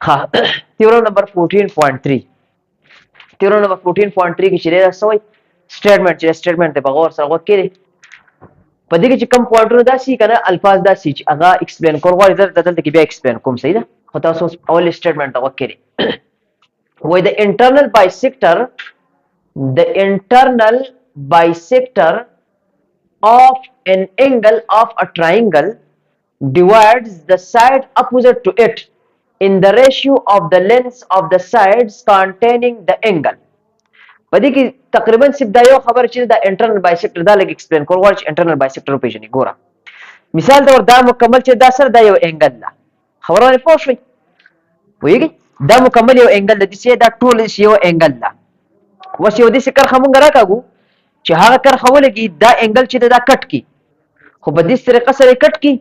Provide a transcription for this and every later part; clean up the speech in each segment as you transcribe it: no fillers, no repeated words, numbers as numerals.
ها theorem number 14.3 theorem number 14.3 کې چې دا سوی statement چې statement ته بغور سره وکړي په دې کې چې کوم پوینټونه داسي کنه الفاظ داسي چې هغه ایکسپلین کول غواړي دلته کې بیا ایکسپلین کوم صحیح ده خو تاسو اول statement ته وکړي وای the internal bisector of an angle of a triangle divides the side opposite to it in the ratio of the lengths of the sides containing the angle. پدې کې تقریبا سب دا یو خبر چې دا انټرنل بایسیکټر دا لګ ایکسپلین کول غواړي چې انټرنل بایسیکټر پیژني ګوره مثال تور دا مکمل چې دا سره دا یو انګل ده خبرونه پوه شئ وایي دا مکمل یو انګل ده چې دا ټول یو انګل ده وس یو د سکر خمون راکاګو چې هغه کر خولګي دا انګل چې دا کټ کی خو په دې طریقه سره کټ کی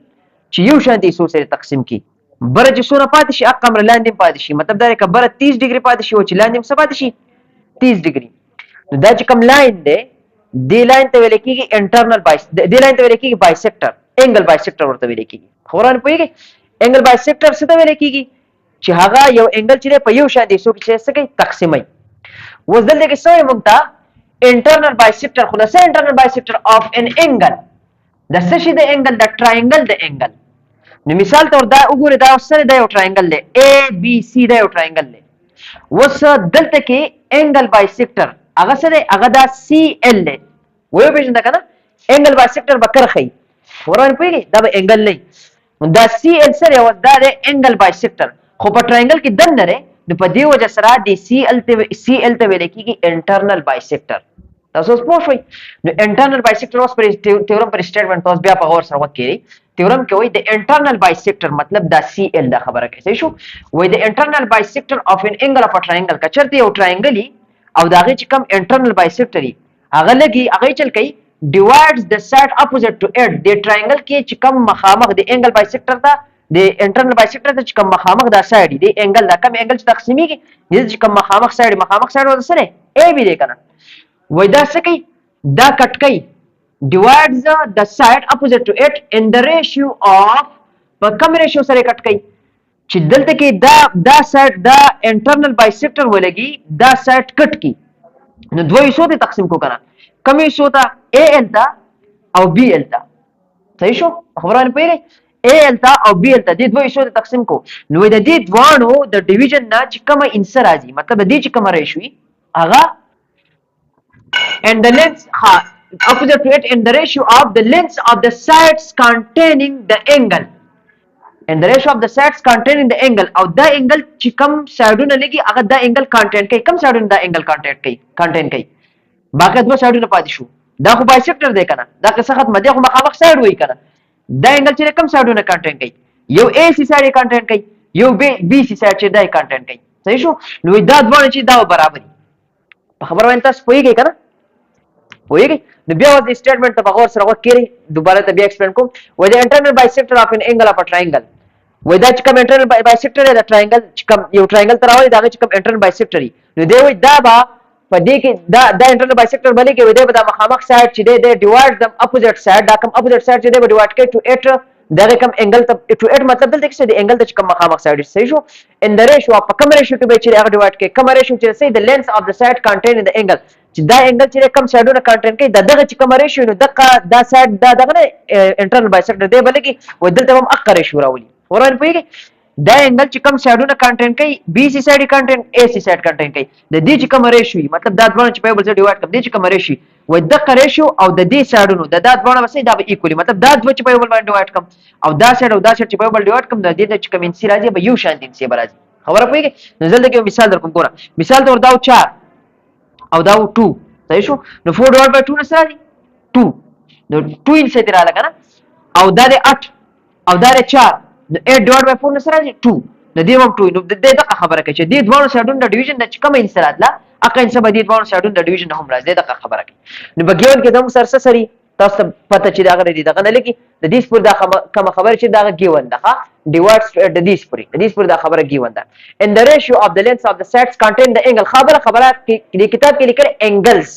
چې یو شانتي سو سره تقسیم کی بر چې سونه پاتې شي اقام لاندې پاتې شي مطلب دا کبره 30 ډیګري پاتې شي او چې لاندې څه پاتې شي 30 ډیګري نو دا چې کوم لاین دی دی لاین ته ویل کېږي انټرنل دی لاین ته ویل کېږي بایسیکټر انګل بایسیکټر ورته ویل کېږي خبرونه پوهیږئ انګل بایسیکټر څه ته ویل کېږي چې هغه یو انګل چې په یو شان دی سو کې څه کوي تقسیمي وز دلته کې سوې مونږ ته internal bisector خو د څه internal bisector of an angle د څه شي د انګل د ټراینګل د انګل نو مثال تور دا وګوره دا سره د یو ټراینګل دی A B C د یو ټراینګل دی وس دلته کې انګل بایسیکټر هغه سره هغه دا CL دی وایو پیژنده کنه انګل بایسیکټر بکر خي وران پیږي دا به انګل نه دا CL سره یو دا د انګل بایسیکټر خو په ټراینګل کې دن نه نو په دې وجه سره د CL ته ویل کېږي انټرنل بایسیکټر تاسو پوه شئ نو انټرنل بایسیکټر اوس پر تیورم پر سټیټمنټ تاسو بیا په غور سره وکړئ تیورم کې وایي د انټرنل بایسیکټر مطلب دا CL دا خبره کوي صحیح شو وایي د انټرنل بایسیکټر اف ان انګل اف ا ټراینګل کچرته یو ټراینګل او داغه چې کوم انټرنل بایسیکټر هغه لګي هغه چل کوي divides the side opposite to it د ټراینګل کې چې کوم مخامخ د انګل بایسیکټر دا د انټرنل بایسیکټر ته چې کوم مخامخ دا سایډ دی انګل دا کوم انګل چې تقسیمیږي چې کوم مخامخ سایډ ور سره A B دی کنه وای دا څه کوي دا کټ کوي divides the side opposite to it in the ratio of په کوم ریشیو سره کټ کوي چې دلته کې دا سایډ دا انټرنل بایسیکټر ولګي دا سایډ کټ کی نو دوه حصو ته تقسیم کو کنه کوم حصو ته AL ته او BL ته صحیح شو خبرونه پیږي AL ته او BL ته د دوه حصو ته تقسیم کو نو د دې دوانو د ډیویژن نه چې کومه انسر راځي مطلب د دې چې کومه ریشوي هغه and the lengths opposite to it in the ratio of the lengths of the sides containing the angle and the ratio of the sides containing the angle او دا angle چې کوم سایډونه لګي هغه دا angle content کوي کوم سایډونه دا angle content کوي باقي دوه سایډونه پاتې شو دا خو بایسیکټر دی کنه دا که څه ختمه دی خو مخامخ سایډ وای کنه دا انګل چې کوم سایډونه کنټینټ کوي یو AC سایډ کنټینټ کوي یو BC سایډ چې دا کنټینټ کوي صحیح شو نو دا دوه چې دا برابر په خبره وانت تاسو پوهیږئ کنه پوهیږئ نو بیا د سټیټمنټ په غور سره وکړئ دوباره ته بیا ایکسپلین کوم وای د انټرنل بایسیکټر اف ان انګل اف ا ټراینګل وای دا چې کوم انټرنل بایسیکټر دی د ټراینګل چې کوم یو ټراینګل تراوي دا چې کوم انټرنل بایسیکټر نو دی وای دا با په دې کې دا انټرنل بایسیکټر باندې کې وای دا مخامخ سایډ چې دی ډیوایډ د اپوزیټ سایډ دا کوم اپوزیټ سایډ چې دی ډیوایډ کوي ټو اټ دا کوم انګل ته ټو اټ مطلب دلته کې د انګل ته کوم مخامخ سایډ صحیح شو ان د ریشیو په کوم ریشیو کې به چې هغه ډیوایډ کوي کوم ریشیو چې سي د لینث اف د سایډ کنټین ان د انګل چې دا انګل چې کوم سایډونه کنټین کوي دغه چې کوم ریشیو نو دا سایډ دغه انټرنل بایسیکټر دی بلکې و دلته هم اقا ریشیو راولي وران پوهیږي دا انګل چې کوم سایډونه کنټین کوي BC سایډ کنټین AC سایډ کنټین کوي د دې چې کوم ریشیو مطلب دا دوه چې په بل ځای ډیوایډ کوي د چې کوم ریشیو و دغه ریشیو او د دې سایډونو د دا دوه وسې دا به ایکوالي مطلب دا دوه چې په بل باندې ډیوایډ کوم او دا سایډ او دا سایډ چې په بل ډیوایډ کوم د دې چې کوم انسی راځي به یو شان دي انسی راځي خبره پوهیږي نو زلته کې مثال درکوم ګوره مثال تور دا 4 او دا 2 صحیح شو نو 4 ډیوایډ بای 2 نسره دي 2 نو 2 انسی تر راځه کنه او دا 8 او دا 4 نو 8 ډیوایډ بای 4 نسره دي 2 د دې هم 2 نو د دې دغه خبره کوي چې دې دوه سایډونو د ډیویژن د کوم انسرات لا اقا انسه به دې دوه سایډونو د ډیویژن هم راځي دغه خبره کوي نو بګیون کې د سر سری تاسو پته چې دا غره دي دغه نه لګي د دې سپور دا کوم خبره چې دا ګیون ده ډیوایډز د دې سپور دا خبره ګیون ده ان د ریشیو اف د لینث اف د سایډز کنټین د انګل خبره کې د کتاب کې لیکل انګلز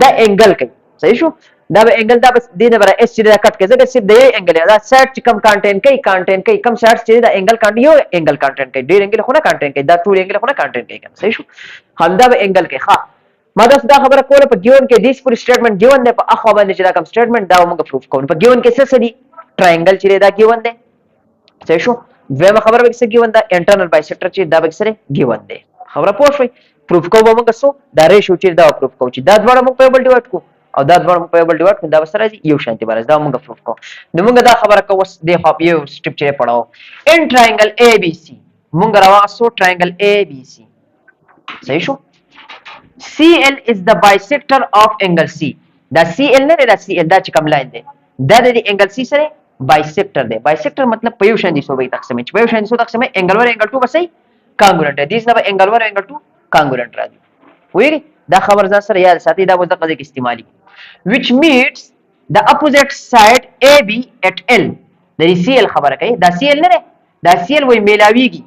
دا انګل کوي صحیح شو دا به انګل دا بس دینه بر اس چې دا کټ کې ځکه چې د انګل دا سیټ چې کم کانټینټ کوي کم سیټ چې دا انګل کانټ یو انګل کانټینټ کوي ډیر انګل خو نه کانټینټ کوي دا ټول انګل خو نه کانټینټ کوي صحیح شو همدا به انګل کې ښه ما دا خبره کوله په ګیون کې دیس پور سټیټمنټ ګیون دی په اخو باندې چې دا کم سټیټمنټ دا موږ پروف کوو په ګیون کې څه دي ټرایانګل چې دا ګیون دی صحیح شو دویمه خبره به څه ګیون دا انټرنل بایسیکټر چې دا به سره ګیون دی خبره پوه شوي پروف کوو موږ څه دا ریشیو چې دا پروف کوو چې دا دواړه موږ په بل ډیوایډ کوو او دا دواړه موږ په بل ډیوایډ کوو دا سره یو شانتي بارز دا موږ پروف کوو نو موږ دا خبره کوو د خو یو سټپ چې پڑھاو ان ټرایانګل اے بی سی موږ راوځو ټرایانګل اے بی سی صحیح شو CL is the bisector of angle C دا CL نه دا CL دا چې کوم لاین دی دا د angle C سره bisector دی bisector مطلب په یو شان دي صوبې تقسیم په یو شان دي تقسیم angle 1 angle 2 بسې congruent دي دا angle 1 angle 2 congruent راځي وایي دا خبر ځان سره یاد ساتي دا وځه قضیه کې استعمالي which meets the opposite side AB at L د CL خبره کوي دا CL نه دا CL وای میلاویږي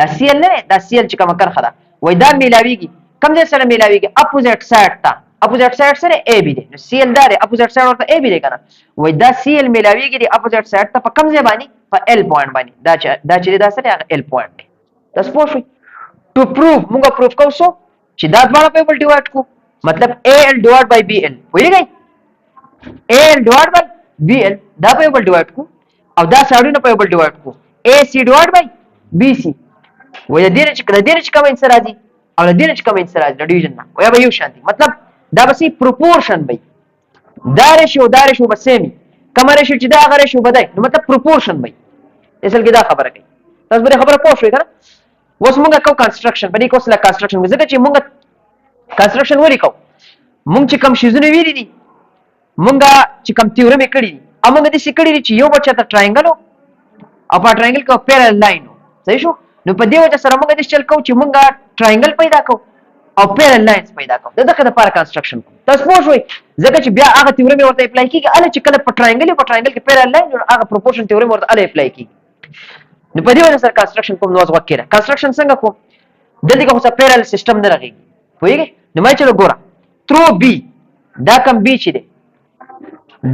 دا CL نه دا CL چې کوم کرخه ده وای دا میلاویږي کوم ځای سره میلاویږي اپوزیټ سایډ ته اپوزیټ سایډ سره اے بی دی نو سی ال دا دی اپوزیټ سایډ ورته اے بی دی کنه وای دا سی ال میلاویږي دی اپوزیټ سایډ ته په کوم ځای باندې په ال پوینټ باندې دا چې دا سره ال پوینټ دی تاسو پوه شئ ټو پروف موږ پروف کوو چې دا دواړه په بل ډیوایډ کو مطلب اے ال ډیوایډ بای بی ال وایي اے ال ډیوایډ بای بی ال دا په بل ډیوایډ کو او دا سایډونه په بل ډیوایډ کو اے سی ډیوایډ بای بی سی وایي د دې چې کوم انسر راځي او د دې چې کوم انسر راځي د ډیویژن نه وایي به یو شانتي مطلب دا به سي پروپورشن وي دا ریشیو به سیمي کوم ریشیو چې دا هغه ریشیو بدای نو مطلب پروپورشن وي اصل کې دا خبره کوي تاسو به خبره پوه شئ کنه اوس موږ کو کنستراکشن باندې کو سلا کنستراکشن ځکه چې موږ کنستراکشن وری کو موږ چې کوم شیزونه ویلي دي موږ چې کوم تیورم کړی دي موږ دې سکړی دي چې یو بچا ته ټرایانګل او په ټرایانګل کې پیرل لاین صحیح شو نو په دې وجه سره موږ دې چل کو چې موږ ټرایانګل پیدا کو او پیرل لاینز پیدا کو دغه د لپاره کنستراکشن کو تاسو پوه شئ ځکه چې بیا هغه تیورم ورته اپلای کیږي اله چې کله په ټرایانګل کې پیرل لاین هغه پروپورشن تیورم ورته اله اپلای کیږي نو په دې وجه سره کنستراکشن کوم نو وکړه کنستراکشن څنګه کوم دلته کوم څه پیرل سیستم نه راغی وایي نو مې چلو ګوره ترو بی دا کم بی چې دی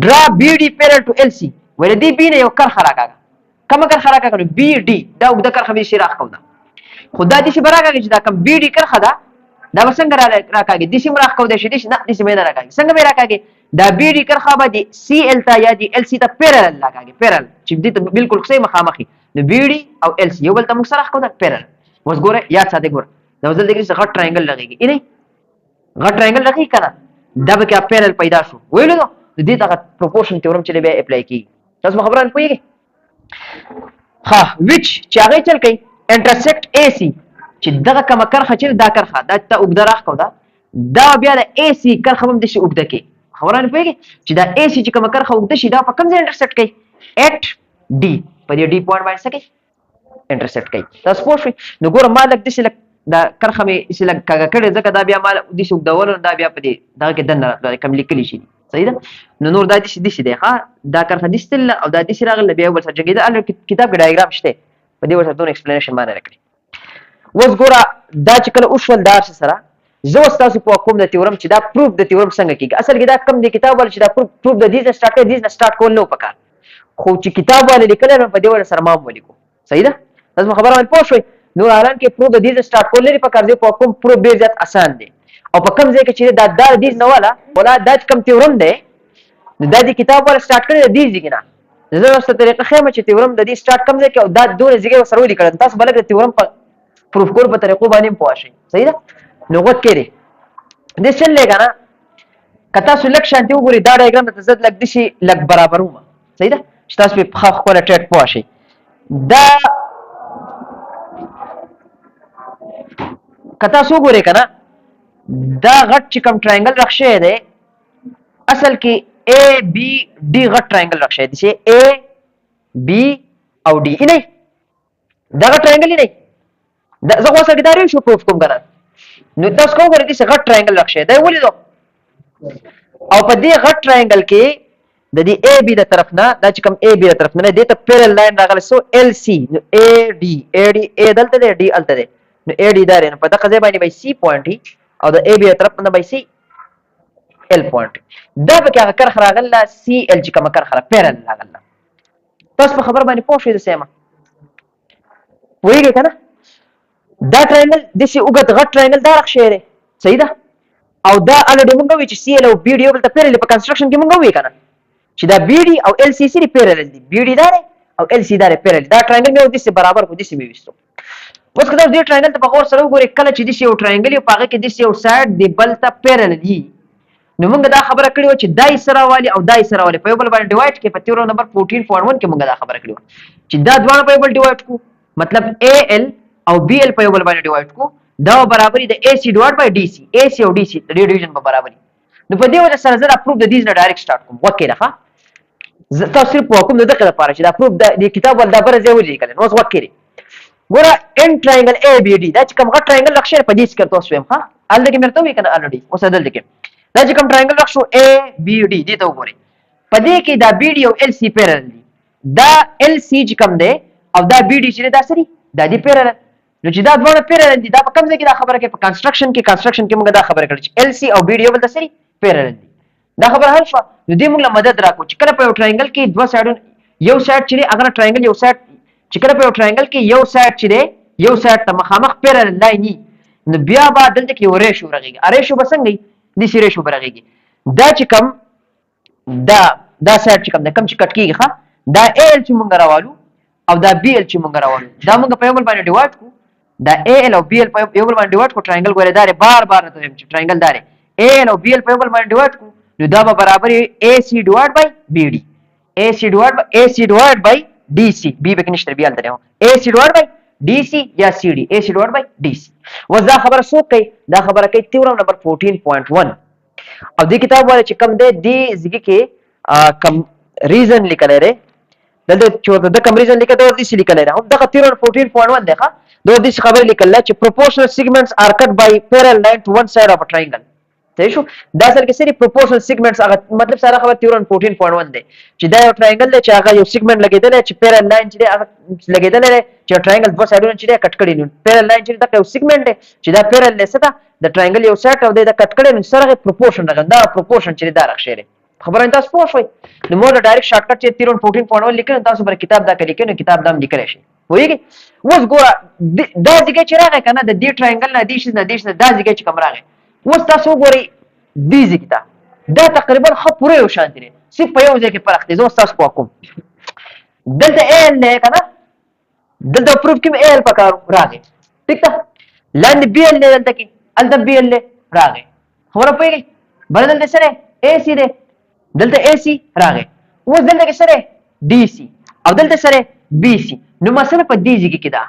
ډرا بی ډی پیرل ټو ال سی ولې دی بی نه یو کرخه راکاږي کوم کرخه راکاږي بی ډی دا وګړه کرخه به شي راخو دا خدای دې شي براکاږي چې دا کم بی ډی کرخه دا دا څنګه راکاږي د سیم راخو د شي د نه د سیم نه راکاږي څنګه به راکاږي دا بی ډی کرخه به دي سی ال تا یا دي ال سی ته پیرل راکاږي پیرل چې دې بالکل څه مخامخي نو بی ډی او ال سی یو بل ته موږ سره راخو دا پیرل اوس ګوره یاد ساتي ګوره دا وزل دې کې غټ ټرایانګل لګيږي نه غټ ټرایانګل لګي کنه دا به کې پیرل پیدا شو ویلو نو دې ته پروپورشن تیورم چې به اپلای کیږي تاسو خبران پوهیږئ ها which چې هغه چل کوي انټرسیکټ اي سي چې دغه کوم کرخه چې دا کرخه دا ته وګړه راخو دا بیا د اي سي کرخه هم د شي وګړه کې خبران پوهیږئ چې دا اي سي چې کوم کرخه وګړه شي دا په کوم ځای انټرسیکټ کوي ات ډي په دې ډي پوینټ باندې څه کوي انټرسیکټ کوي تاسو پوه شئ نو ګوره ما لګ دې لګ دا کرخه مې چې لګ کاګه کړي ځکه دا بیا مال دې شو دولو دا بیا په دې دا کې دنه کوم لیکلی شي صحیح ده نو نور دا دې دی ها دا کرخه دې ستل او دا دې راغله بیا ول سره جګیدا کتاب کې ډایګرام شته په دې ورته دون ایکسپلینیشن باندې راکړي وس ګوره دا چې کله اوسول دار سره زه تاسو په کوم د تیورم چې دا پروف د تیورم څنګه کیږي اصل کې دا کم د کتاب ول چې دا پروف د دې سٹارټ کوي دې سٹارټ کول نو پکار خو چې کتاب ول لیکل نو په دې ور سره مام ولیکو صحیح ده تاسو خبره مې پوه شئ نو اعلان کې پروف د دې سٹارټ کول لري پکار دی په کوم پروف ډیر زیات آسان دی او په کوم ځای کې چې دا دې نه ولا دا کم تیورم دی دا د کتاب ول سٹارټ کړی دی ځګنه زه واست طریقه خیمه چې تیورم د دې سٹارټ کم ځای کې او دا دوه ځګه سره ولیکل تاسو بلګ تیورم په پروف کول په طریقو باندې پوه شئ صحیح ده نو غوږ کړئ دې څه لګا نه کتا سلیکټ شانتي وګوري دا ډایګرام ته زد لګ دي شي لګ برابرومه صحیح ده چې تاسو په خاص کوله ټریټ پوه شئ دا کتا سو ګوري کنه دا غټ چې کوم ټرایانګل رخصه دی اصل کې اے بی ډي غټ ټرایانګل رخصه دي چې اے بی او ډي نه دا غټ ټرایانګل نه دا زه خو سره دا شو پروف کوم کنه نو تاسو کوم غوړي چې غټ ټرایانګل رخصه دی ولیدو او په دې غټ ټرایانګل کې د دې اے بی د طرف نه دا چې کوم اے بی د طرف نه دې ته پیرل لاین راغلی سو ال سی نو اے ډي اے دلته دی ډي الته دی نو اے ډي دا رنه په دغه ځای باندې به سی پوینټ او د اے بی د طرف نه به سی ال پوینټ دا به کې هغه کرخه راغله سی ال چې کومه کرخه پیرل راغله. تاسو په خبر باندې پوه شئ د سیمه وایي کنه دا ټراینګل د سی وګت غټ ټراینګل دا رخ شهره صحیح ده او دا الډی مونږ وی چې سی ال او بی ډی یو بل ته پیرل په کنستراکشن کې مونږ وی کنه چې دا بی ډی او ال سی سي پیرل دي بی ډی دا او ال سی دا پیرل دا ټراینګل مې د سی برابر کو د سی مې وستو. اوس کله دې ټراینګل ته په غور سره وګورئ کله چې د سی یو ټراینګل یو پاغه کې د سی یو سایډ دی بل ته پیرل دي نو موږ دا خبره کړې و چې دای سره والی او دای سره والی په یو بل باندې ډیوایډ کې په تیورم نمبر 14.1 کې موږ دا خبره کړې و چې دا دوه په یو بل ډیوایډ کو مطلب اے ال او بی ال په یو بل باندې ډیوایډ کو دا برابرۍ د اے سی ډیوایډ بای ډی سی اے سی او ډی سی د ډیویژن په برابرۍ. نو په دې وجه سره زه دا پروف د دې نه ډایرکټ سٹارټ کوم وکړه ښه تاسو صرف وکوم د دغه لپاره چې دا پروف د کتاب ول دا پر ځای ولې کړي نو اوس وکړي ګوره ان ټراینګل اے بی ډی دا چې کوم غټ ټراینګل لکشر په دې کې تاسو ویم ښه الته کې مرته وی کنه الریډي اوس دلته کې دا چې کوم ټراینګل لکشو اے بی ډی دې ته وګورئ په دې کې دا بی ډی او ال سی پیرل دي دا ال سی چې کوم دی او دا بی ډی چې دا سری دا دی پیرل نو چې دا دوه پیرل دي دا په کوم ځای کې دا خبره کې په کنستراکشن کې موږ دا خبره کړې چې ال سی او بی ډی بل سری پیرل دي دا خبره حل شو نو دې موږ له مدد راکو چې کله په یو ټراینګل کې دوه سایډونه یو سایډ چې اگر ټراینګل یو سایډ چې کله په یو ټراینګل کې یو سایډ چې دی یو سایډ ته مخامخ پیرل لایني نو بیا به دلته کې یو ریشو راغیږي ریشو به څنګه دي سی ریشو به راغیږي دا چې کوم دا سایډ چې کوم د کم چې کټ کیږي ښه دا ال چې موږ راوالو او دا بی ال چې موږ راوالو دا موږ په یو بل باندې ډیوایډ کو دا ا ال او بی ال په یو بل باندې ډیوایډ کو ټراینګل ګورې داري بار ته چې ټراینګل داري ا ال او بی ال په یو بل باندې ډیوایډ کو نو دا به برابر اے سی ډیوایډ بای بی ډی اے سی ډیوایډ بای D C B به کې نشته بیا تل اے سی ډیوایډ بای D C یا سی D اے سی ډیوایډ بای D C وز دا خبره سو کوي دا خبره کوي تیورم نمبر 14.1 او دې کتاب والے چې کم دی دی ځکه کې کم ریزن لیکل لري دلته چې د کم ریزن لیکل دا دې لیکل لري هم دا تیورم 14.1 دی ښه دا دې خبره لیکل چې proportional segments are cut by parallel line to one side of a triangle صحیح شو دا اصل کې سری proportional segments هغه مطلب سره خبر تیورم 14.1 دی چې دا یو ټراینګل دی چې هغه یو سیګمنټ لګیدل چې پیرل لاین چې هغه لګیدل چې ټراینګل دوه سایډونه چې کټ کړي نو پیرل لاین چې دا یو سیګمنټ دی چې دا پیرل لسه دا ټراینګل یو سایډ او دا کټ کړي نو سره پروپورشن راغلی دا پروپورشن چې دا راخشيره خبره تاسو پوه شئ نو موږ ډایرکټ شارټ کټ چې تیورم 14.1 لیکل تاسو بر کتاب دا کې نو کتاب دام لیکل شي وایي اوس ګوره دا ځکه چې راغی کنه د دې ټراینګل نه دیش نه دا ځکه چې کوم راغی اوس تاسو ګورئ دې ځکه دا تقریبا خو پوره یو شان دي صرف په یو ځای کې فرق دی زه تاسو کوم دلته ال نه کنه دلته پروف کې ال پکار راغی ٹھیک ده لاندې بی ال نه دلته کې الته بی ال راغی خبره پوهیږئ بدل دې سره اے سی ده دلته اے سی راغی اوس دلته کې سره D C او دلته سره بی سی نو مثلا په دې ځای کې دا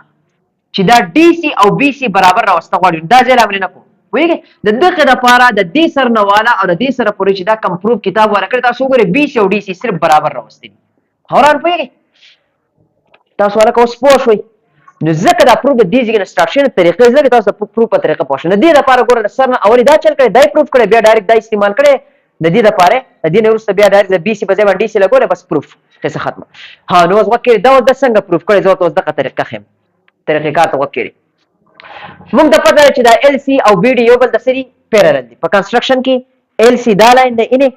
چې دا D C او بی سی برابر راوسته غواړي دا ځای لامل نه کوم وایي د دغه لپاره د دې سر نواله او د دې سره پورې چې دا کم پروف کتاب ورکړی تاسو ګورئ بی سی او डी سی صرف برابر راوستي حیران پوهیږئ تاسو ولکه اوس پوه شئ نو ځکه دا پروف د دې ځای نه سٹارټ شوی طریقې ځکه تاسو پروف په طریقه پوه شئ نه دې لپاره ګوره سر نه اولي دا چل کړی دای پروف کړی بیا ډایرکټ دا استعمال کړی د دې لپاره د دې نه وروسته بیا ډایرکټ د بی سی په ځای باندې डी سی لګول بس پروف قصه ختمه ها نو اوس وکړئ دا اوس د څنګه پروف کړی زه اوس دغه طریقه خیم طریقې کار ته وکړئ موږ د پته چې دا ال سی او بی ډی یو بل د سری پیرل دي په کنستراکشن کې ال سی دا لاین دی انه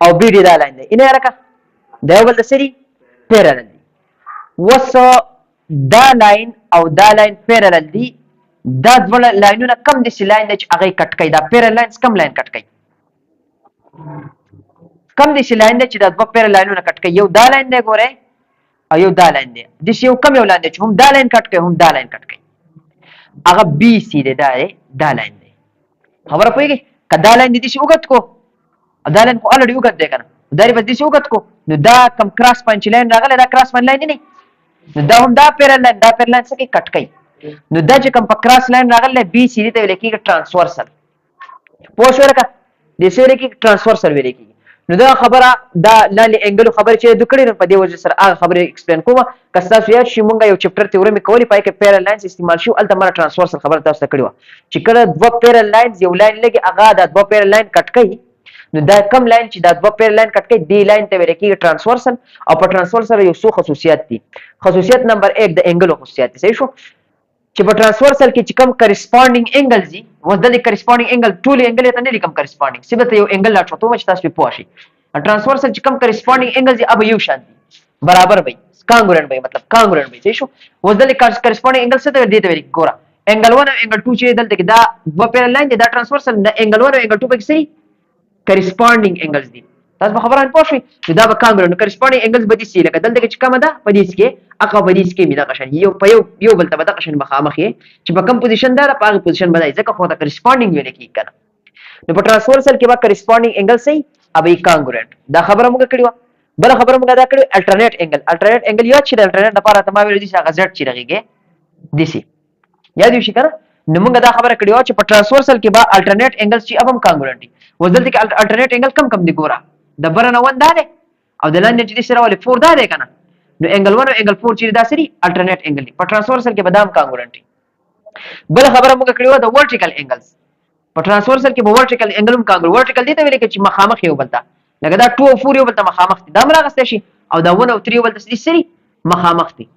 او بی ډی دا لاین دی انه راکا دا یو بل د سری پیرل دي وس دا لاین او دا لاین پیرل دي دا ډول لاینونه کم دي چې لاین د هغه کټ کوي دا پیرل لاینز کم لاین کټ کوي کم دي چې لاین د چې دا دوه پیرل لاینونه کټ کوي یو دا لاین دی ګوره او یو دا لاین دی د یو کم یو لاین دی چې هم دا لاین کټ کوي هم دا لاین کټ کوي هغه بی سی دی دا لاین دی خبره پوهیږئ کدا لاین دي چې وګت کو دا لاین خو الریډي وګت دی کنه دا ری بس دي چې وګت کو نو دا کم کراس پنچ لاین راغله دا کراس پنچ لاین نه نو دا هم دا پیرل لاین څخه کټ کوي نو دا چې کم په کراس لاین راغله بی سی دی ته ویل کېږي ټرانسورسل پوه شو لکه د سوري کې ټرانسورسل ویل کېږي نو دا خبره دا لاندې انګل خبره چې د کړي په دې وجه سره هغه خبره ایکسپلین کوم که تاسو یاد شي مونږ یو چپټر تیورم کولی پای کې پیرل لاینز استعمال شو الته مره ټرانسورسل خبره تاسو ته کړی و چې کله دوه پیرل لاینز یو لاین لګي هغه د دوه پیرل لاین کټ کوي نو دا کم لاین چې د دوه پیرل لاین کټ کوي دی لاین ته ویل کېږي ټرانسورسل او په ټرانسورسل یو څو خصوصیات دي خصوصیت نمبر 1 د انګل خصوصیت صحیح شو چې په ترانسورسل کې چې کوم کرسپونډینګ انګل دي وس د کرسپونډینګ انګل ټول انګل ته نه لیکم کرسپونډینګ سبته یو انګل لا چوتو چې تاسو په پوه شئ ترانسورسل چې کوم کرسپونډینګ انګل دي اب یو شان دي برابر وي کانګرنت وي مطلب کانګرنت وي صحیح شو وس د کرسپونډینګ انګل څه ته دی ته ویل ګوره انګل 1 او انګل 2 چې دلته کې دا و پیرل لاین دي دا ترانسورسل د انګل 1 او انګل 2 په کې کرسپونډینګ انګلز دي تاسو په خبره پوه شئ چې دا به کانګرنت کرسپونډینګ انګلز به دي سي لکه دلته کې چې کومه ده په دې کې اقا په دې کې میدا قشن یو بل ته به قشن مخامخ یې چې په کوم پوزیشن ده په هغه پوزیشن باندې ځکه خو دا کرسپونډینګ ویل کېږي کنه نو په ترانسورسل کې به کرسپونډینګ انګل سي ابي کانګرنت دا خبره موږ کړې و بل خبره موږ دا کړې الټرنیټ انګل یاد شي د الټرنیټ لپاره ته ما ویل دي چې هغه زد چې رغيږي دي سي یاد شي کنه نو موږ دا خبره کړې و چې په ترانسورسل کې به الټرنیټ انګل چې ابم کانګرنت دي وځل کې الټرنیټ انګل کم دی ګوره د برنه 1 دا ده او د لاندې چې سره ولې 4 دا ده کنه نو انګل 1 او انګل 4 چې دا سری الټرنیټ انګل دی په ترانسورسل کې بدام کانګرنت بل خبره موږ کړې و د ورټیکل انګلز په ترانسورسل کې به ورټیکل انګل هم کانګر ورټیکل دي ته ویل کې چې مخامخ یو بلتا لکه دا 2 او 4 یو بلتا مخامخ دي دا مرغسته شي او دا 1 او 3 یو بلتا سری مخامخ دي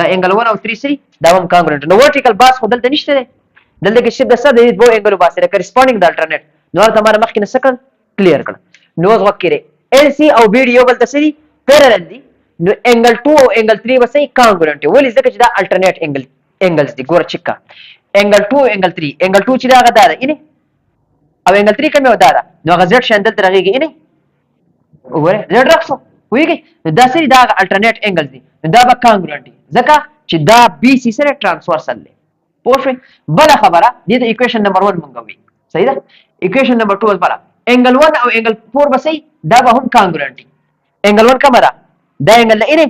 دا انګل 1 او 3 سری دا هم کانګرنت نو ورټیکل باس خو دلته نشته دلته کې شي د څه د دوه انګل باس سره کرسپونډینګ د الټرنیټ نو تمہاره مخکې نه سکل کلیر کړه نو وکړه ال سی او بی ډی یو بل تسری پیرالل دي نو انګل 2 او انګل 3 وسې کانګرنت ولې ځکه چې دا الټرنیټ انګلز دي ګور چکا انګل 2 انګل 3 انګل 2 چې دا غدا ده اینه او انګل 3 کومه ودا ده نو غزت شاندل ترغيږي اینه وګوره زړه راخصو ویږي دا سری دا الټرنیټ انګلز دي دا به کانګرنت دي ځکه چې دا بی سی سره ترانسورسل دي پوه بل خبره دې د ایکویشن نمبر 1 مونږ وی صحیح ده ایکویشن نمبر 2 بل انګل 1 او انګل 4 بسې دا به هم کانګرنت دي انګل 1 کومه ده دا انګل نه اینه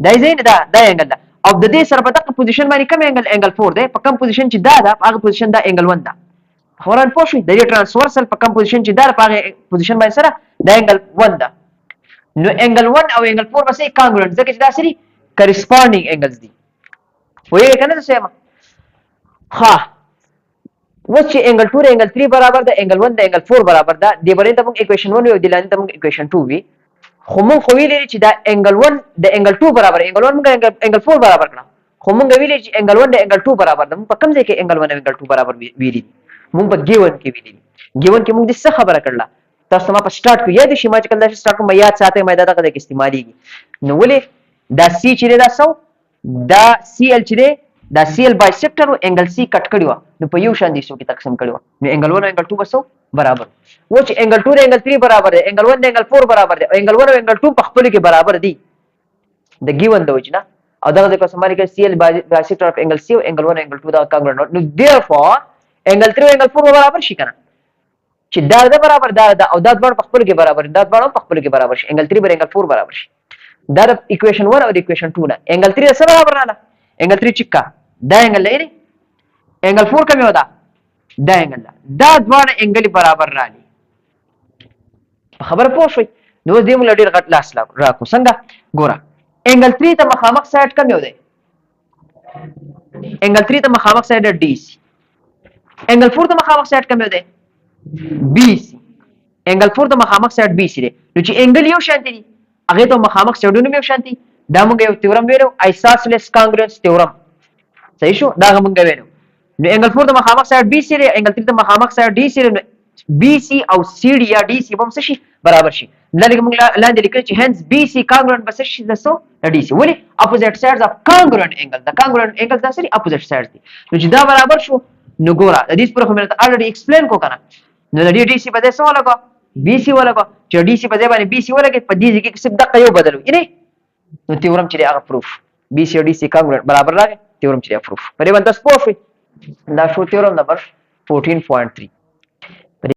دا زین دا انګل ده او د دې سره په دغه پوزیشن باندې کوم انګل 4 ده په کوم پوزیشن چې دا ده هغه پوزیشن دا انګل 1 ده خوران پوه شئ د دې ترانسورسل په کوم پوزیشن چې دا په هغه پوزیشن باندې سره دا انګل 1 ده نو انګل 1 او انګل 4 بسې کانګرنت ځکه چې دا سری کرسپونډینګ انګلز دي وایي کنه څه ما ها وس چې انګل 2 انګل 3 برابر ده انګل 1 د انګل 4 برابر ده دی باندې ته موږ ایکویشن 1 او د لاندې ته موږ ایکویشن 2 وی خو موږ خو ویلې چې دا انګل 1 د انګل 2 برابر انګل 1 موږ انګل 4 برابر کړه خو موږ ویلې چې انګل 1 د انګل 2 برابر ده موږ په کوم ځای کې انګل 1 او انګل 2 برابر ویلې موږ په ګیون کې ویلې ګیون کې موږ د څه خبره کړله تاسو ما په سٹارټ کې یاد شي ما چې کله سٹارټ کوم یاد ساتي مې دا دغه کې استعماليږي نو ولې دا سی چې دا سو دا سی ال چې دا سی ال بایسیکټر او انګل سی کټ کړیو نو په یو شان دي سو کې تقسیم کړیو نو انګل 1 او انګل 2 بسو برابر و چې انګل 2 او انګل 3 برابر دي انګل 1 او انګل 4 برابر دي انګل 1 او انګل 2 په خپل کې برابر دي د ګیون د وجنه او دغه د کومه کې سی ال بایسیکټر اف انګل سی او انګل 1 او انګل 2 دا کانګرنت نو therefore انګل 3 او انګل 4 برابر شي کنه چې دا د برابر دا او دا د په خپل کې برابر دا د په خپل کې برابر شي انګل 3 بر انګل 4 برابر شي دا د ایکویشن 1 او د ایکویشن 2 نه انګل 3 سره برابر نه انګل 3 چکا دا انګل لري انګل 4 کومه ودا دا انګل دا دواړه انګل برابر رالي خبر پوه شئ نو دې موږ ډیر غټ لاس راکو څنګه ګوره انګل 3 ته مخامخ سایډ کومه ودا انګل 3 ته مخامخ سایډ ډي سي انګل 4 ته مخامخ سایډ کومه ودا بي سي انګل 4 ته مخامخ سایډ بي سي دی نو چې انګل یو شانتي دي هغه ته مخامخ سایډونه یو شانتي دا موږ یو تیورم ویلو آیسوسیلس کانګرنس تیورم صحیح شو دا موږ ویلو نو انګل 4 ته مخامخ سایډ بي سي دی انګل 3 ته مخامخ سایډ ډي سي بي سي او سي ډي یا ډي سي هم څه شي برابر شي لکه موږ لاندې لیکل چې هنس بي سي کانګرنت بس شي دسو ډي سي ولې اپوزیټ سایډز اف کانګرنت انګل دا کانګرنت انګل دا سری اپوزیټ سایډز دي نو چې دا برابر شو نو ګوره د دې پر کومه الریډي ایکسپلین کو کنه نو د ډي سي په دې سو لګا بي سي ولګا چې ډي سي په دې باندې بي سي ولګي په دې کې څه دقه یو بدلو ینه نو تیورم چې هغه پروف بي سي او ډي سي کانګرنت برابر راغی تیورم چې پروف په دې باندې تاسو پوه شئ دا شو تیورم نمبر 14.3